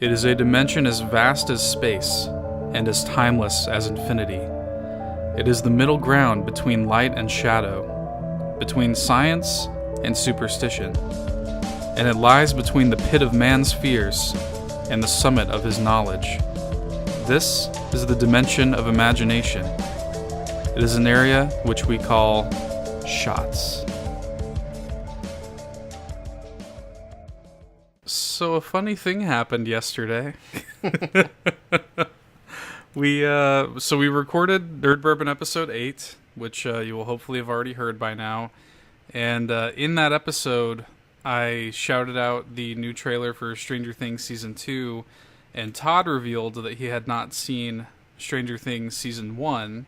It is a dimension as vast as space and as timeless as infinity. It is the middle ground between light and shadow, between science and superstition, and it lies between the pit of man's fears and the summit of his knowledge. This is the dimension of imagination. It is an area which we call shots. So a funny thing happened yesterday. We recorded Nerd Bourbon episode 8, which you will hopefully have already heard by now. And in that episode, I shouted out the new trailer for Stranger Things Season 2, and Todd revealed that he had not seen Stranger Things Season 1.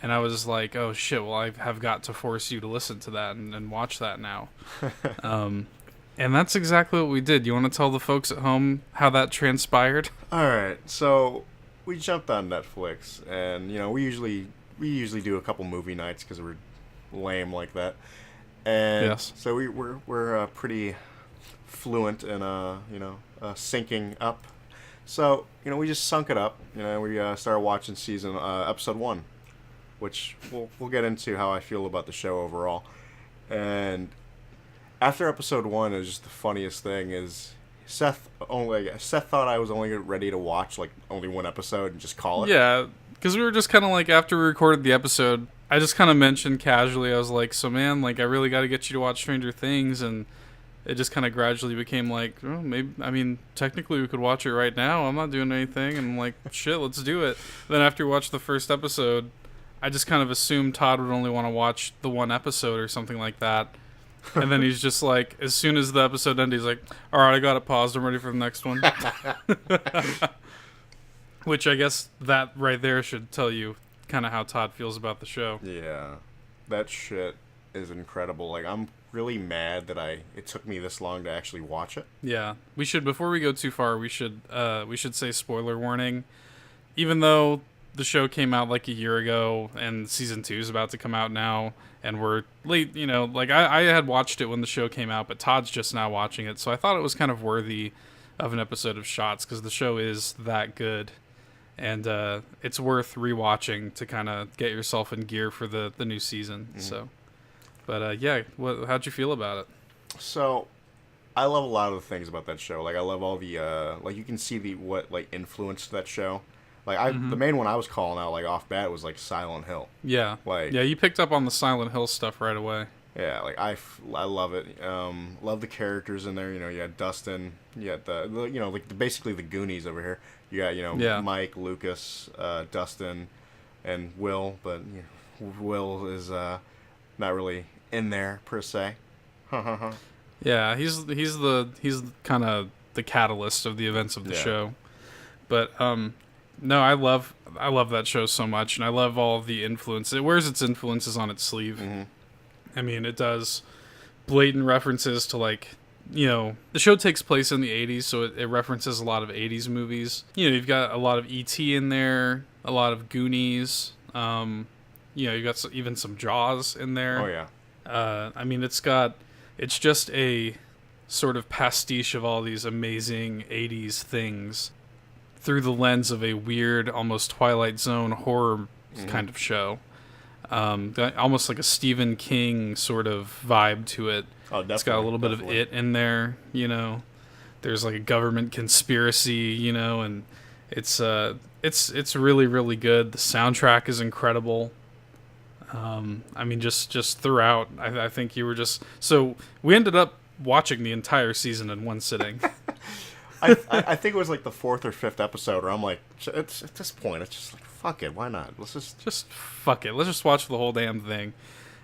And I was like, oh shit, well I have got to force you to listen to that and watch that now. And that's exactly what we did. You want to tell the folks at home how that transpired? Alright, so we jumped on Netflix, and we usually do a couple movie nights because we're lame like that. And yes. So we're pretty fluent in syncing up. So we just sunk it up. We started watching episode 1, which we'll get into how I feel about the show overall. And after episode 1, it was just the funniest thing is Seth thought I was only ready to watch like only one episode and just call it. Yeah, because we were just kind of like, after we recorded the episode, I just kind of mentioned casually, I was like, so man, like I really got to get you to watch Stranger Things, and it just kind of gradually became like, oh, maybe, I mean, technically we could watch it right now. I'm not doing anything, and I'm like, shit, let's do it. Then after we watched the first episode, I just kind of assumed Todd would only want to watch the one episode or something like that. And then he's just like, as soon as the episode ended, he's like, alright, I got it paused, I'm ready for the next one. Which I guess that right there should tell you kind of how Todd feels about the show. Yeah, that shit is incredible. Like, I'm really mad that it took me this long to actually watch it. Yeah, we should, before we go too far, we should say spoiler warning. Even though the show came out like a year ago and season 2 is about to come out now, and we're late, like I had watched it when the show came out, but Todd's just now watching it, so I thought it was kind of worthy of an episode of Shots, because the show is that good, and it's worth rewatching to kind of get yourself in gear for the new season. Mm-hmm. So, but yeah, how'd you feel about it? So, I love a lot of the things about that show. Like, I love all the like, you can see what influenced that show. Like, the main one I was calling out, like, off bat was, like, Silent Hill. Yeah. Like, yeah, you picked up on the Silent Hill stuff right away. Yeah, like, I love it. Love the characters in there. You had Dustin. You had basically the Goonies over here. You got, Mike, Lucas, Dustin, and Will. But Will is not really in there, per se. Yeah, he's kind of the catalyst of the events of the show. But, no, I love that show so much, and I love all of the influence. It wears its influences on its sleeve. Mm-hmm. I mean, it does blatant references to, like, the show takes place in the 80s, so it references a lot of 80s movies. You've got a lot of E.T. in there, a lot of Goonies. You've got even some Jaws in there. Oh, yeah. I mean, it's just a sort of pastiche of all these amazing 80s things through the lens of a weird, almost Twilight Zone horror kind of show. Almost like a Stephen King sort of vibe to it. Oh, definitely. It's got a little bit of it in there, There's like a government conspiracy, and it's really, really good. The soundtrack is incredible. I mean, just throughout, I think you were just... So, we ended up watching the entire season in one sitting. I think it was like the 4th or 5th episode where I'm like, at this point, it's just like, fuck it, why not? Let's just fuck it. Let's just watch the whole damn thing.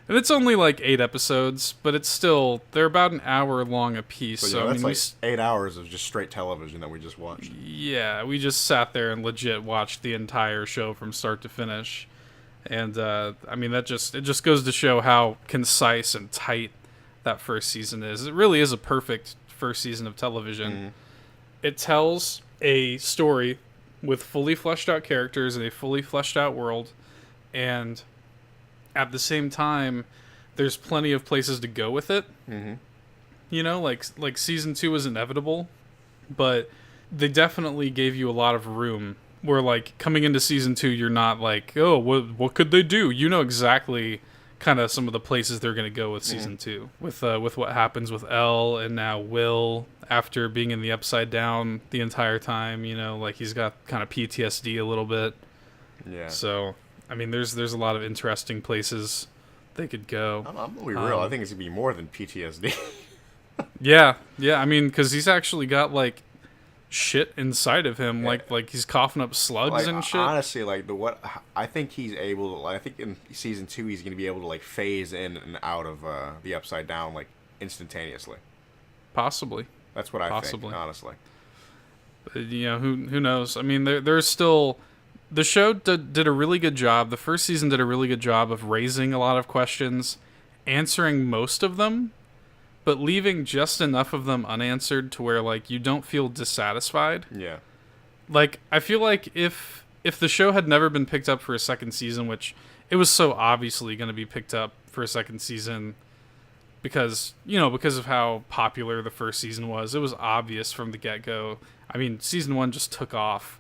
And it's only like 8 episodes, but it's still, they're about an hour long a piece. So that's like 8 hours of just straight television that we just watched. Yeah, we just sat there and legit watched the entire show from start to finish. And I mean, it just goes to show how concise and tight that first season is. It really is a perfect first season of television. Mm-hmm. It tells a story with fully fleshed out characters and a fully fleshed out world, and at the same time, there's plenty of places to go with it. Mm-hmm. Like season 2 is inevitable, but they definitely gave you a lot of room. Where like coming into season 2, you're not like, oh, what could they do? You know exactly kind of some of the places they're going to go with season 2, with what happens with Elle and now Will after being in the Upside Down the entire time. You know, like he's got kind of PTSD a little bit. Yeah. So I mean, there's a lot of interesting places they could go. I'm gonna be real. I think it's gonna be more than PTSD. Yeah. I mean, because he's actually got like shit inside of him, like he's coughing up slugs and shit. Honestly, like I think he's able to. I think in season 2 he's gonna be able to like phase in and out of the Upside Down like instantaneously. Possibly. That's what I think. Honestly. But, you know, who knows? I mean, there's still. The show did a really good job. The first season did a really good job of raising a lot of questions, answering most of them, but leaving just enough of them unanswered to where, like, you don't feel dissatisfied. Yeah. Like, I feel like if the show had never been picked up for a second season, which it was so obviously going to be picked up for a second season because of how popular the first season was, it was obvious from the get-go. I mean, season 1 just took off.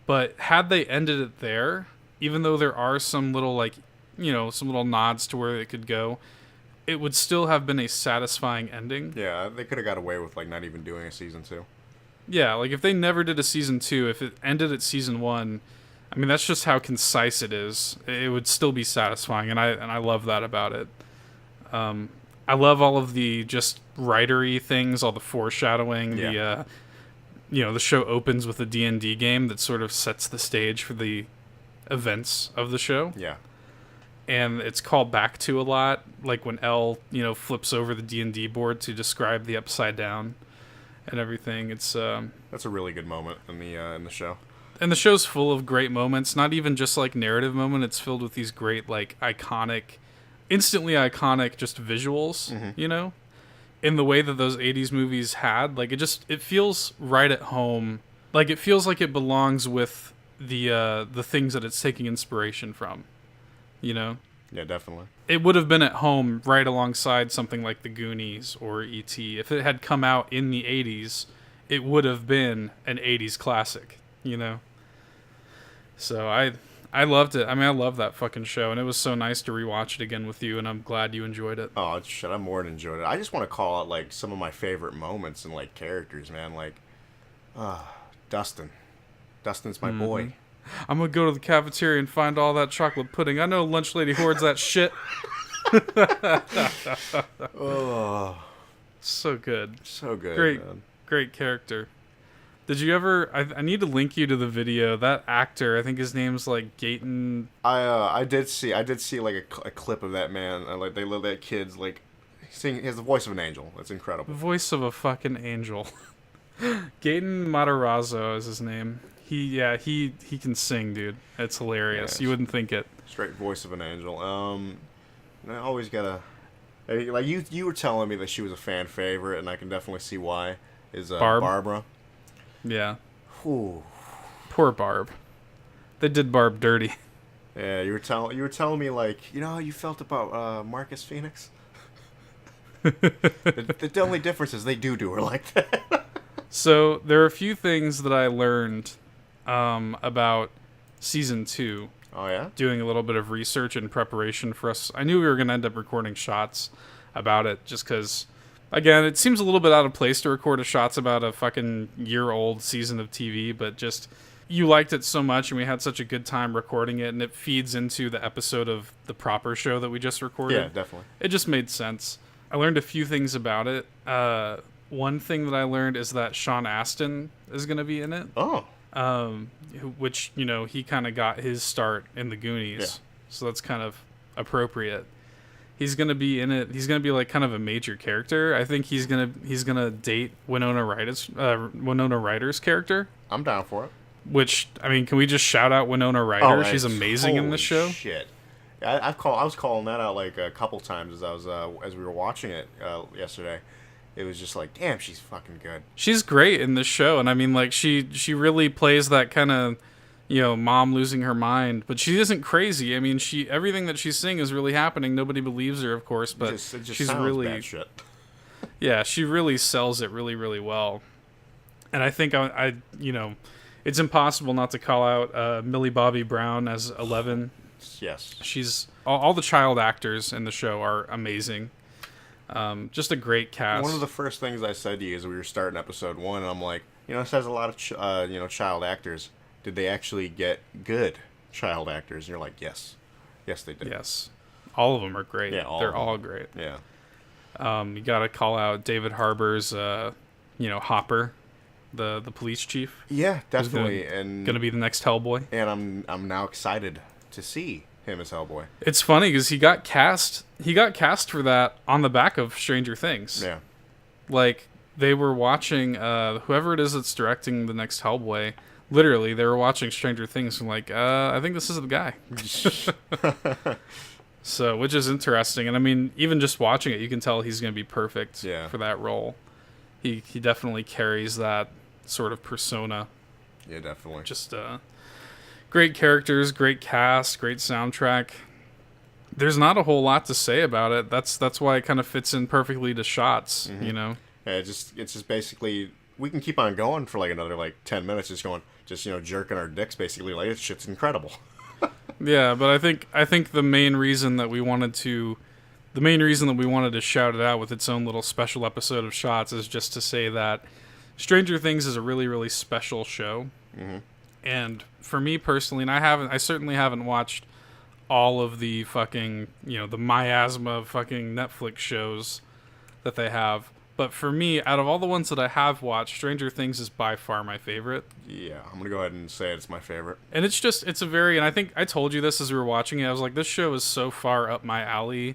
But had they ended it there, even though there are some little, like, you know, some little nods to where it could go, it would still have been a satisfying ending. Yeah, they could have got away with, like, not even doing a season 2. Yeah, like, if they never did a season 2, if it ended at season 1, I mean, that's just how concise it is. It would still be satisfying, and I love that about it. I love all of the just writery things, all the foreshadowing, Yeah. The show opens with a D&D game that sort of sets the stage for the events of the show. Yeah. And it's called back to a lot, like when Elle, flips over the D&D board to describe the Upside Down and everything. It's that's a really good moment in the show. And the show's full of great moments, not even just like narrative moment. It's filled with these great, like, instantly iconic just visuals, in the way that those 80s movies had. Like, it feels right at home. Like, it feels like it belongs with the things that it's taking inspiration from, Yeah, definitely. It would have been at home right alongside something like The Goonies or E.T. If it had come out in the 80s, it would have been an 80s classic, So I loved it. I mean, I love that fucking show, and it was so nice to rewatch it again with you, and I'm glad you enjoyed it. Oh, shit, I more than enjoyed it. I just want to call out, like, some of my favorite moments and, like, characters, man. Like, Dustin. Dustin's my boy. I'm going to go to the cafeteria and find all that chocolate pudding. I know Lunch Lady hoards that shit. Oh. So good. So good, Great, man. Great character. Did you ever... I need to link you to the video. That actor, I think his name's like Gaten... I did see like a clip of that man. Like, they let that kid's like sing. He has the voice of an angel. It's incredible. Voice of a fucking angel. Gaten Matarazzo is his name. He can sing, dude. It's hilarious. Yeah, you wouldn't think it. Straight voice of an angel. I always gotta... Like, you were telling me that she was a fan favorite, and I can definitely see why. Is Barbara. Yeah. Ooh. Poor Barb. They did Barb dirty. Yeah, you were telling me, like, how you felt about Marcus Phoenix? the only difference is they do her like that. So there are a few things that I learned about season 2. Oh, yeah? Doing a little bit of research in preparation for us. I knew we were going to end up recording shots about it just because... Again, it seems a little bit out of place to record shots about a fucking year-old season of TV, but just, you liked it so much and we had such a good time recording it, and it feeds into the episode of the proper show that we just recorded. Yeah, definitely. It just made sense. I learned a few things about it. One thing that I learned is that Sean Astin is going to be in it. Oh. Which, he kind of got his start in the Goonies. Yeah. So that's kind of appropriate. He's gonna be in it. He's gonna be like kind of a major character. I think he's gonna date Winona Ryder's character. I'm down for it. Which, I mean, can we just shout out Winona Ryder? Oh, she's amazing in the show. Shit. I was calling that out like a couple times as we were watching it yesterday. It was just like, damn, she's fucking good. She's great in this show, and I mean, like, she really plays that kind of, mom losing her mind, but she isn't crazy. I mean, everything that she's saying is really happening. Nobody believes her, of course, but it just she's sounds really bad shit. Yeah, she really sells it really, really well. And I think I it's impossible not to call out Millie Bobby Brown as 11. Yes. She's all the child actors in the show are amazing. Just a great cast. One of the first things I said to you is we were starting episode 1, and I'm like, this has a lot of child actors. Did they actually get good child actors? And you're like, yes, they did. Yes, all of them are great. Yeah, they're all great. Yeah. You got to call out David Harbour's, Hopper, the police chief. Yeah, definitely, and gonna be the next Hellboy. And I'm now excited to see him as Hellboy. It's funny because he got cast for that on the back of Stranger Things. Yeah. Like, they were watching whoever it is that's directing the next Hellboy. Literally, they were watching Stranger Things and like, I think this is the guy. So, which is interesting, and I mean, even just watching it, you can tell he's going to be perfect for that role. He definitely carries that sort of persona. Yeah, definitely. Just great characters, great cast, great soundtrack. There's not a whole lot to say about it. That's why it kind of fits in perfectly to Shots. Mm-hmm. Yeah, it's just basically, we can keep on going for like another 10 minutes, just jerking our dicks basically. Like, this shit's incredible. Yeah, but I think the main reason that we wanted to shout it out with its own little special episode of Shots is just to say that Stranger Things is a really, really special show. Mm-hmm. And for me personally, and I certainly haven't watched all of the fucking, the miasma fucking Netflix shows that they have. But for me, out of all the ones that I have watched, Stranger Things is by far my favorite. Yeah, I'm going to go ahead and say it's my favorite. And and I think I told you this as we were watching it, I was like, this show is so far up my alley.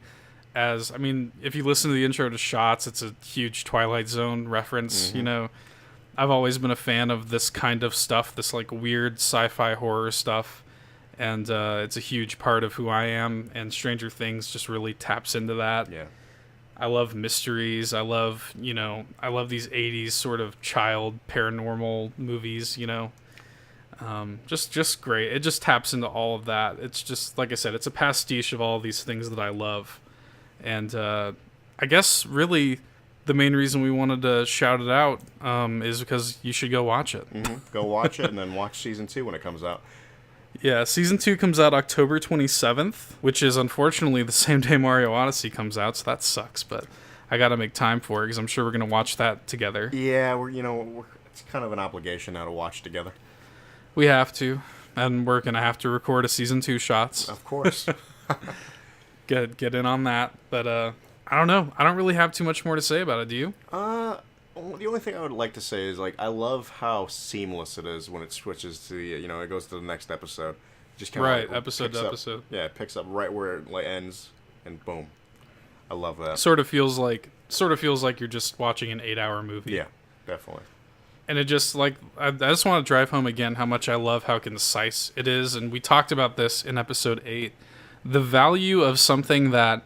If you listen to the intro to Shots, it's a huge Twilight Zone reference, Mm-hmm. I've always been a fan of this kind of stuff, this like weird sci-fi horror stuff. And it's a huge part of who I am, and Stranger Things just really taps into that. Yeah. I love mysteries. I love these 80s sort of child paranormal movies, Just great. It just taps into all of that. It's just, like I said, it's a pastiche of all these things that I love. And I guess really the main reason we wanted to shout it out is because you should go watch it. Mm-hmm. Go watch it and then watch season 2 when it comes out. Yeah, season 2 comes out October 27th, which is unfortunately the same day Mario Odyssey comes out, so that sucks, but I gotta make time for it because I'm sure we're gonna watch that together. Yeah, it's kind of an obligation now to watch together. We have to, and we're gonna have to record a season 2 Shots. Of course. Get in on that, but I don't know. I don't really have too much more to say about it, do you? The only thing I would like to say is, I love how seamless it is when it switches to the, it goes to the next episode. Just kind of episode to episode. Yeah, it picks up right where it ends, and boom. I love that. Sort of feels like you're just watching an 8-hour movie. Yeah, definitely. And it just, I just want to drive home again how much I love how concise it is, and we talked about this in episode 8. The value of something that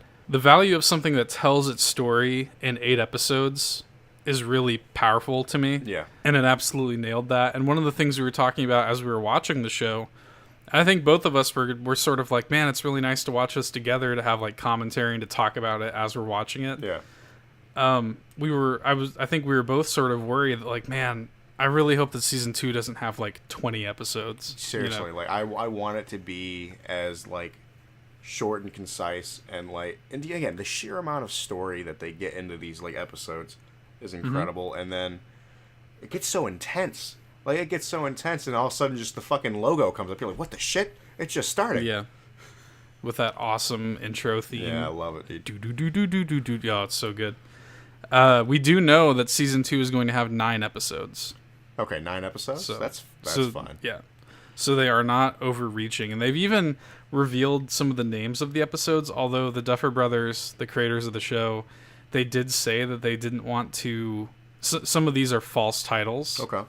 tells its story in 8 episodes is really powerful to me. Yeah. And it absolutely nailed that. And one of the things we were talking about as we were watching the show, I think both of us were sort of like, man, it's really nice to watch this together, to have commentary and to talk about it as we're watching it. Yeah. I think we were both sort of worried that man, I really hope that season 2 doesn't have 20 episodes. Seriously, I want it to be as short and concise, and again, the sheer amount of story that they get into these episodes is incredible. Mm-hmm. And then it gets so intense. It gets so intense, and all of a sudden just the fucking logo comes up. You're like, what the shit? It's just starting. Yeah. With that awesome intro theme. Yeah, I love it, dude. Do. Oh, it's so good. We do know that season 2 is going to have 9 episodes. Okay, 9 episodes? So, that's fine. Yeah. So they are not overreaching. And they've even revealed some of the names of the episodes, although the Duffer Brothers, the creators of the show, they did say that they didn't want to... some of these are false titles. Okay.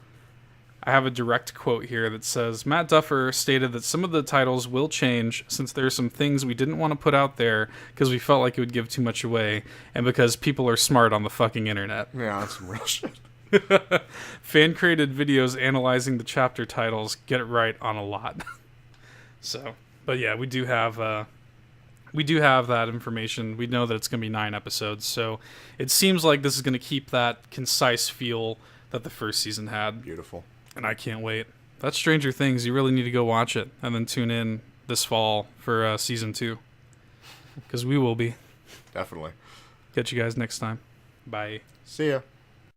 I have a direct quote here that says, Matt Duffer stated that some of the titles will change since there are some things we didn't want to put out there because we felt like it would give too much away, and because people are smart on the fucking internet. Yeah, that's some real shit. Fan-created videos analyzing the chapter titles get it right on a lot. So, but yeah, we do have that information. We know that it's going to be 9 episodes, so it seems like this is going to keep that concise feel that the first season had. Beautiful. And I can't wait. That's Stranger Things. You really need to go watch it and then tune in this fall for season 2. Because we will be. Definitely. Catch you guys next time. Bye. See ya.